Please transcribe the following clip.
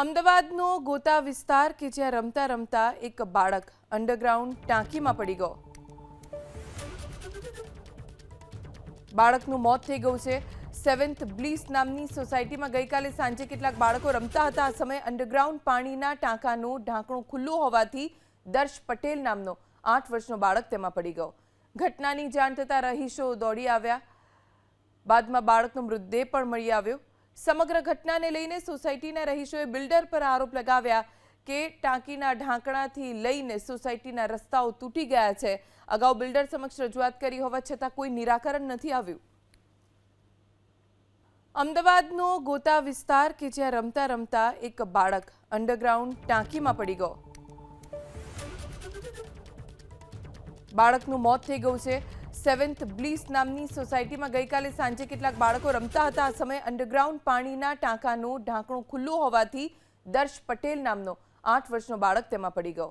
અમદાવાદનો ગોતા વિસ્તાર કે જ્યાં રમતા રમતા એક બાળક અંડરગ્રાઉન્ડ ટાંકીમાં પડી ગયો. બાળકનું મોત થઈ ગયું છે. સેવન્થ બ્લીસ નામની સોસાયટીમાં ગઈકાલે સાંજે કેટલાક બાળકો રમતા હતા. આ સમયે અંડરગ્રાઉન્ડ પાણીના ટાંકાનું ઢાંકણું ખુલ્લું હોવાથી દર્શ પટેલ નામનો 8 વર્ષનો બાળક તેમાં પડી ગયો. ઘટનાની જાણ થતાં રહીશો દોડી આવ્યા. બાદમાં બાળકનો મૃતદેહ પણ મળી આવ્યો. સમગ્ર ઘટનાને લઈને સોસાયટીના રહીશોએ બિલ્ડર પર આરોપ લગાવ્યા કે ટાંકીના ઢાંકણાથી લઈને સોસાયટીના રસ્તાઓ તૂટી ગયા છે. અગાઉ બિલ્ડર સમક્ષ રજૂઆત કરી હોવા છતાં કોઈ નિરાકરણ નથી આવ્યું. અમદાવાદનો ગોતા વિસ્તાર કે જ્યાં રમતા રમતા એક બાળક અંડરગ્રાઉન્ડ ટાંકીમાં પડી ગયો. બાળકનું મોત થઈ ગયું છે. સેવન્થ બ્લીસ નામની સોસાયટીમાં ગઈકાલે સાંજે કેટલાક બાળકો રમતા હતા. આ સમયે અંડરગ્રાઉન્ડ પાણીના ટાંકાનું ઢાંકણું ખુલ્લું હોવાથી દર્શ પટેલ નામનો 8 વર્ષનો બાળક તેમાં પડી ગયો.